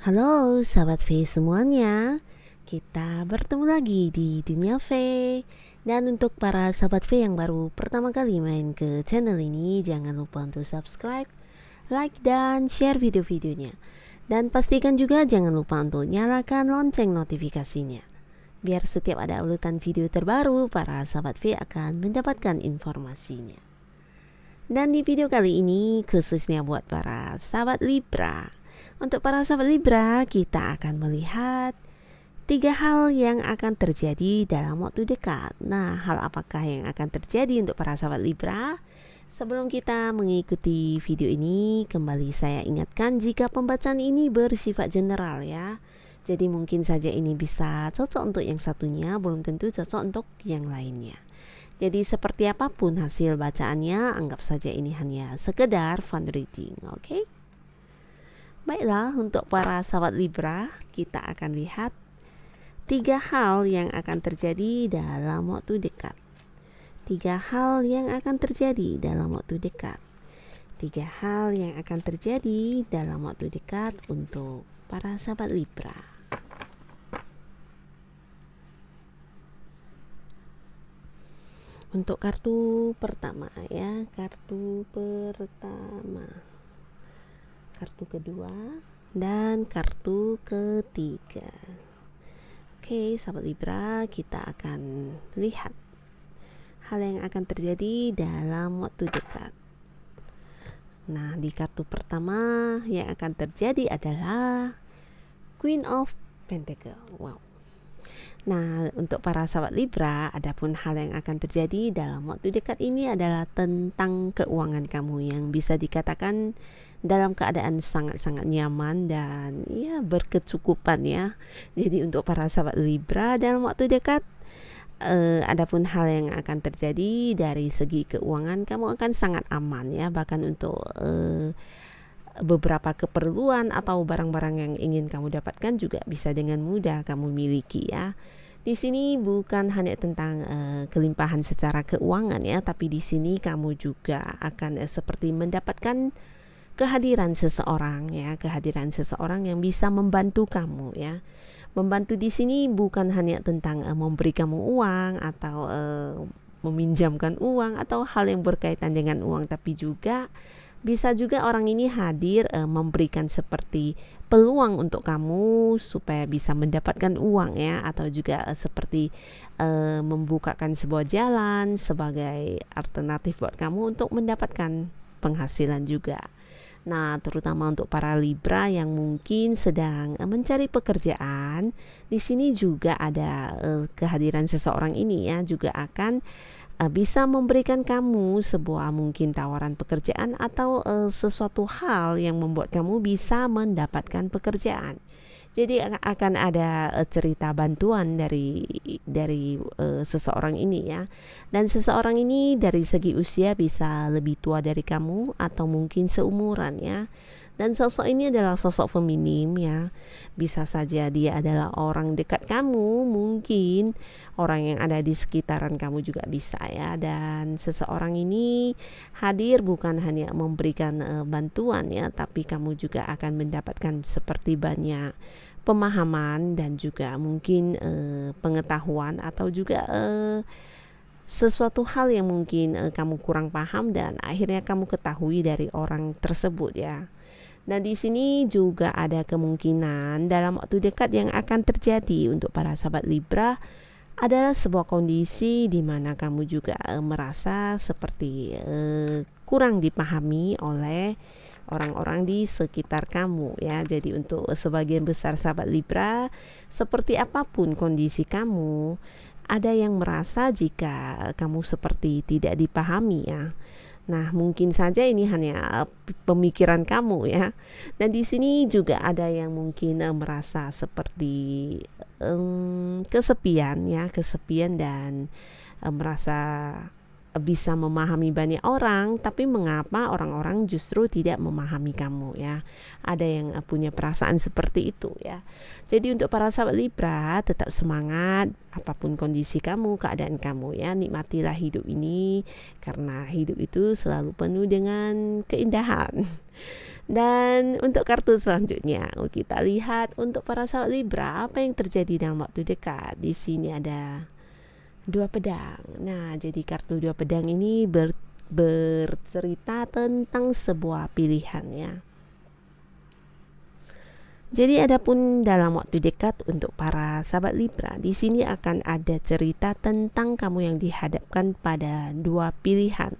Halo sahabat V semuanya, kita bertemu lagi di Dunia V. Dan untuk para sahabat V yang baru pertama kali main ke channel ini, jangan lupa untuk subscribe, like, dan share video-videonya. Dan pastikan juga jangan lupa untuk nyalakan lonceng notifikasinya, biar setiap ada urutan video terbaru, para sahabat V akan mendapatkan informasinya. Dan di video kali ini khususnya buat para sahabat Libra. Untuk para sahabat Libra, kita akan melihat 3 hal yang akan terjadi dalam waktu dekat. Nah, hal apakah yang akan terjadi untuk para sahabat Libra? Sebelum kita mengikuti video ini, kembali saya ingatkan jika pembacaan ini bersifat general ya. Jadi mungkin saja ini bisa cocok untuk yang satunya, belum tentu cocok untuk yang lainnya. Jadi seperti apapun hasil bacaannya, anggap saja ini hanya sekedar fun reading, oke? Baiklah, untuk para sahabat Libra, kita akan lihat 3 hal yang akan terjadi dalam waktu dekat. 3 hal yang akan terjadi dalam waktu dekat. 3 hal yang akan terjadi dalam waktu dekat untuk para sahabat Libra. Untuk kartu pertama ya, kartu pertama, kartu kedua, dan kartu ketiga. Oke, sahabat Libra, kita akan lihat hal yang akan terjadi dalam waktu dekat. Nah, di kartu pertama yang akan terjadi adalah Queen of Pentacle. Wow. Nah, untuk para sahabat Libra, adapun hal yang akan terjadi dalam waktu dekat ini adalah tentang keuangan kamu yang bisa dikatakan dalam keadaan sangat-sangat nyaman dan ya berkecukupan ya. Jadi untuk para sahabat Libra dalam waktu dekat, adapun hal yang akan terjadi dari segi keuangan, kamu akan sangat aman ya, bahkan untuk beberapa keperluan atau barang-barang yang ingin kamu dapatkan juga bisa dengan mudah kamu miliki ya. Di sini bukan hanya tentang kelimpahan secara keuangan ya, tapi di sini kamu juga akan seperti mendapatkan kehadiran seseorang ya, kehadiran seseorang yang bisa membantu kamu ya. Membantu di sini bukan hanya tentang memberi kamu uang atau meminjamkan uang atau hal yang berkaitan dengan uang, tapi juga bisa juga orang ini hadir memberikan seperti peluang untuk kamu supaya bisa mendapatkan uang ya, atau juga seperti membukakan sebuah jalan sebagai alternatif buat kamu untuk mendapatkan penghasilan juga. Nah, terutama untuk para Libra yang mungkin sedang mencari pekerjaan, di sini juga ada kehadiran seseorang ini ya, juga akan bisa memberikan kamu sebuah mungkin tawaran pekerjaan atau sesuatu hal yang membuat kamu bisa mendapatkan pekerjaan. Jadi akan ada cerita bantuan dari seseorang ini ya. Dan seseorang ini dari segi usia bisa lebih tua dari kamu atau mungkin seumuran ya. Dan sosok ini adalah sosok feminim ya. Bisa saja dia adalah orang dekat kamu, mungkin orang yang ada di sekitaran kamu juga bisa ya. Dan seseorang ini hadir bukan hanya memberikan bantuan ya, tapi kamu juga akan mendapatkan seperti banyak pemahaman dan juga mungkin pengetahuan atau juga sesuatu hal yang mungkin kamu kurang paham dan akhirnya kamu ketahui dari orang tersebut ya. Nah, di sini juga ada kemungkinan dalam waktu dekat yang akan terjadi untuk para sahabat Libra adalah sebuah kondisi di mana kamu juga merasa seperti kurang dipahami oleh orang-orang di sekitar kamu ya. Jadi untuk sebagian besar sahabat Libra, seperti apapun kondisi kamu, ada yang merasa jika kamu seperti tidak dipahami ya. Nah, mungkin saja ini hanya pemikiran kamu ya. Dan di sini juga ada yang mungkin merasa seperti kesepian ya, kesepian dan merasa bisa memahami banyak orang, tapi mengapa orang-orang justru tidak memahami kamu ya. Ada yang punya perasaan seperti itu ya. Jadi untuk para sahabat Libra, tetap semangat apapun kondisi kamu, keadaan kamu ya. Nikmatilah hidup ini karena hidup itu selalu penuh dengan keindahan. Dan untuk kartu selanjutnya, kita lihat untuk para sahabat Libra, apa yang terjadi dalam waktu dekat. Di sini ada dua pedang. Nah, jadi kartu dua pedang ini bercerita tentang sebuah pilihan ya. Jadi adapun dalam waktu dekat untuk para sahabat Libra, di sini akan ada cerita tentang kamu yang dihadapkan pada dua pilihan.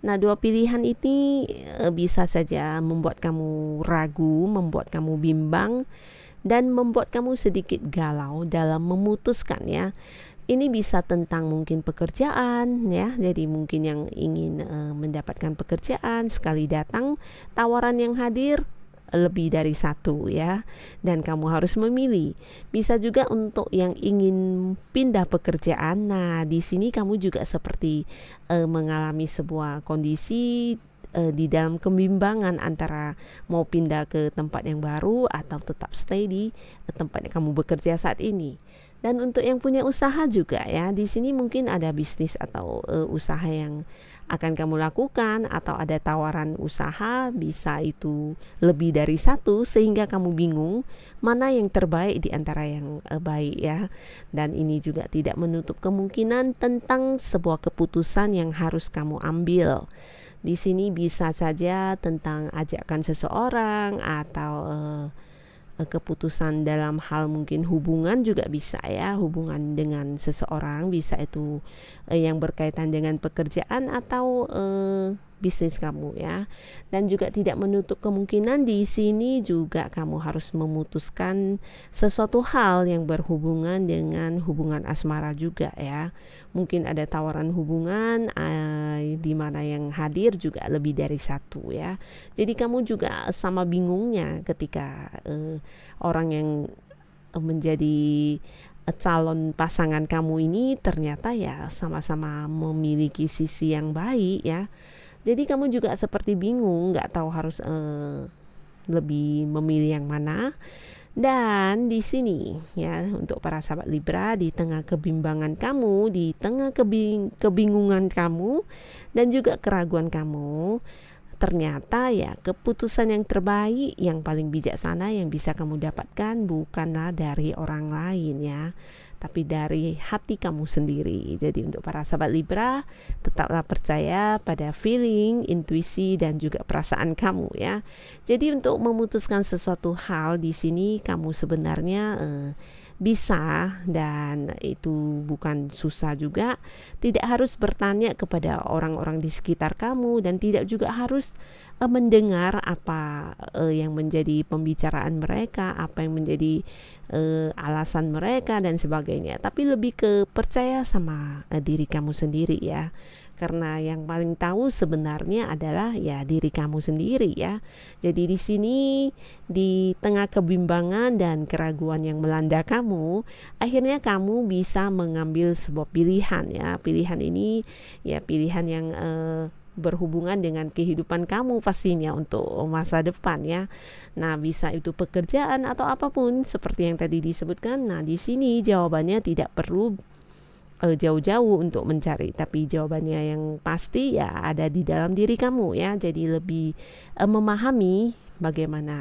Nah, dua pilihan ini bisa saja membuat kamu ragu, membuat kamu bimbang, dan membuat kamu sedikit galau dalam memutuskan ya. Ini bisa tentang mungkin pekerjaan ya, jadi mungkin yang ingin mendapatkan pekerjaan, sekali datang tawaran yang hadir lebih dari satu ya, dan kamu harus memilih. Bisa juga untuk yang ingin pindah pekerjaan. Nah, di sini kamu juga seperti mengalami sebuah kondisi di dalam kebimbangan antara mau pindah ke tempat yang baru atau tetap stay di tempat yang kamu bekerja saat ini. Dan untuk yang punya usaha juga ya, di sini mungkin ada bisnis atau usaha yang akan kamu lakukan, atau ada tawaran usaha, bisa itu lebih dari satu, sehingga kamu bingung mana yang terbaik di antara yang baik ya. Dan ini juga tidak menutup kemungkinan tentang sebuah keputusan yang harus kamu ambil. Di sini bisa saja tentang ajakan seseorang, atau keputusan dalam hal mungkin hubungan juga bisa ya, hubungan dengan seseorang, bisa itu yang berkaitan dengan pekerjaan atau bisnis kamu ya. Dan juga tidak menutup kemungkinan di sini juga kamu harus memutuskan sesuatu hal yang berhubungan dengan hubungan asmara juga ya. Mungkin ada tawaran hubungan di mana yang hadir juga lebih dari satu ya. Jadi kamu juga sama bingungnya ketika orang yang menjadi calon pasangan kamu ini ternyata ya sama-sama memiliki sisi yang baik ya. Jadi kamu juga seperti bingung, nggak tahu harus lebih memilih yang mana. Dan di sini ya, untuk para sahabat Libra, di tengah kebimbangan kamu, di tengah kebingungan kamu dan juga keraguan kamu, ternyata ya keputusan yang terbaik, yang paling bijaksana yang bisa kamu dapatkan bukanlah dari orang lain ya, tapi dari hati kamu sendiri. Jadi untuk para sahabat Libra, tetaplah percaya pada feeling, intuisi, dan juga perasaan kamu ya. Jadi untuk memutuskan sesuatu hal di sini kamu sebenarnya bisa, dan itu bukan susah juga. Tidak harus bertanya kepada orang-orang di sekitar kamu, dan tidak juga harus mendengar apa yang menjadi pembicaraan mereka, apa yang menjadi alasan mereka dan sebagainya, tapi lebih ke percaya sama diri kamu sendiri ya. Karena yang paling tahu sebenarnya adalah ya diri kamu sendiri ya. Jadi di sini, di tengah kebimbangan dan keraguan yang melanda kamu, akhirnya kamu bisa mengambil sebuah pilihan ya. Pilihan ini ya pilihan yang berhubungan dengan kehidupan kamu pastinya untuk masa depan ya. Nah, bisa itu pekerjaan atau apapun seperti yang tadi disebutkan. Nah, di sini jawabannya tidak perlu jauh-jauh untuk mencari, tapi jawabannya yang pasti ya ada di dalam diri kamu ya. Jadi lebih memahami bagaimana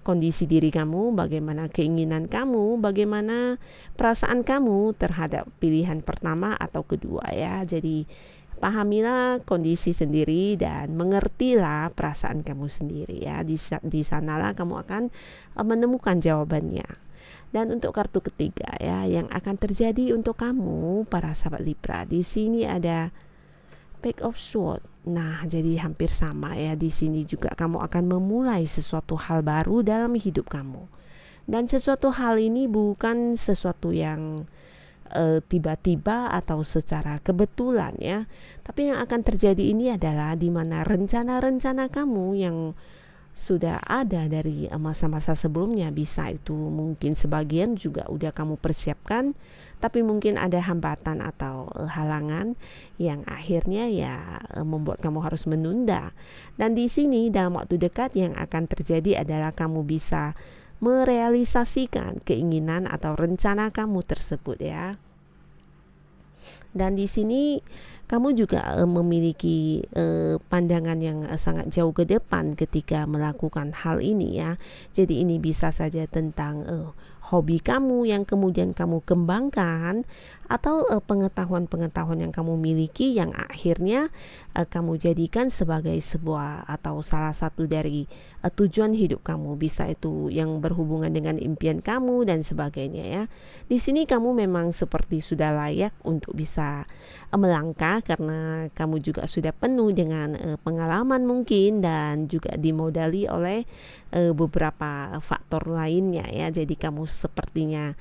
kondisi diri kamu, bagaimana keinginan kamu, bagaimana perasaan kamu terhadap pilihan pertama atau kedua ya. Jadi pahamilah kondisi sendiri dan mengertilah perasaan kamu sendiri ya. Di sanalah kamu akan menemukan jawabannya. Dan untuk kartu ketiga ya, yang akan terjadi untuk kamu para sahabat Libra, di sini ada Page of Swords. Nah, jadi hampir sama ya. Di sini juga kamu akan memulai sesuatu hal baru dalam hidup kamu. Dan sesuatu hal ini bukan sesuatu yang tiba-tiba atau secara kebetulan ya. Tapi yang akan terjadi ini adalah di mana rencana-rencana kamu yang sudah ada dari masa-masa sebelumnya, bisa itu mungkin sebagian juga udah kamu persiapkan, tapi mungkin ada hambatan atau halangan yang akhirnya ya membuat kamu harus menunda. Dan di sini dalam waktu dekat yang akan terjadi adalah kamu bisa merealisasikan keinginan atau rencana kamu tersebut ya. Dan di sini kamu juga memiliki pandangan yang sangat jauh ke depan ketika melakukan hal ini ya. Jadi ini bisa saja tentang hobi kamu yang kemudian kamu kembangkan, atau pengetahuan-pengetahuan yang kamu miliki yang akhirnya kamu jadikan sebagai sebuah atau salah satu dari tujuan hidup kamu. Bisa itu yang berhubungan dengan impian kamu dan sebagainya ya. Di sini kamu memang seperti sudah layak untuk bisa melangkah, karena kamu juga sudah penuh dengan pengalaman mungkin, dan juga dimodali oleh beberapa faktor lainnya ya. Jadi kamu sepertinya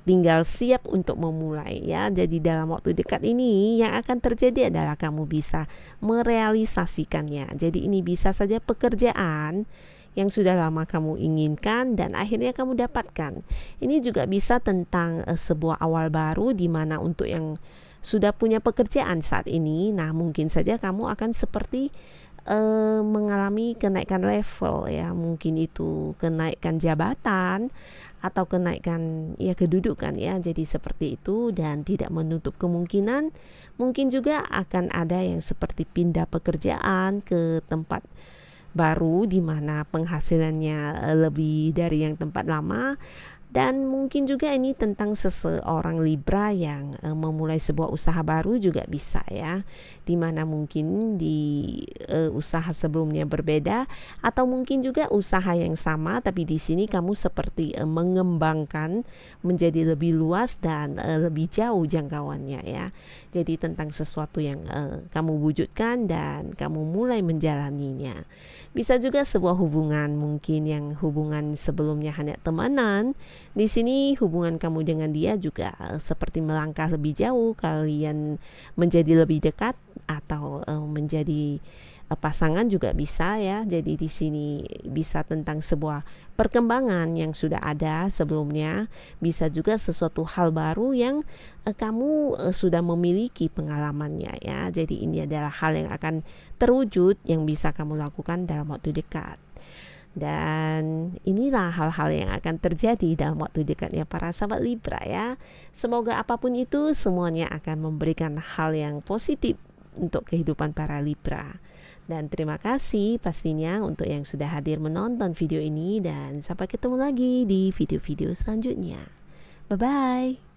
tinggal siap untuk memulai ya. Jadi dalam waktu dekat ini yang akan terjadi adalah kamu bisa merealisasikannya. Jadi ini bisa saja pekerjaan yang sudah lama kamu inginkan dan akhirnya kamu dapatkan. Ini juga bisa tentang sebuah awal baru, di mana untuk yang sudah punya pekerjaan saat ini, nah mungkin saja kamu akan seperti mengalami kenaikan level ya. Mungkin itu kenaikan jabatan atau kenaikan ya kedudukan ya. Jadi seperti itu, dan tidak menutup kemungkinan mungkin juga akan ada yang seperti pindah pekerjaan ke tempat baru di mana penghasilannya lebih dari yang tempat lama. Dan mungkin juga ini tentang seseorang Libra yang memulai sebuah usaha baru juga bisa ya, dimana mungkin di usaha sebelumnya berbeda, atau mungkin juga usaha yang sama tapi di sini kamu seperti mengembangkan menjadi lebih luas dan lebih jauh jangkauannya ya. Jadi tentang sesuatu yang kamu wujudkan dan kamu mulai menjalaninya. Bisa juga sebuah hubungan, mungkin yang hubungan sebelumnya hanya temanan. Di sini hubungan kamu dengan dia juga seperti melangkah lebih jauh, kalian menjadi lebih dekat, atau menjadi pasangan juga bisa ya. Jadi di sini bisa tentang sebuah perkembangan yang sudah ada sebelumnya, bisa juga sesuatu hal baru yang kamu sudah memiliki pengalamannya ya. Jadi ini adalah hal yang akan terwujud yang bisa kamu lakukan dalam waktu dekat. Dan inilah hal-hal yang akan terjadi dalam waktu dekatnya para sahabat Libra ya. Semoga apapun itu semuanya akan memberikan hal yang positif untuk kehidupan para Libra. Dan terima kasih pastinya untuk yang sudah hadir menonton video ini, dan sampai ketemu lagi di video-video selanjutnya. Bye-bye.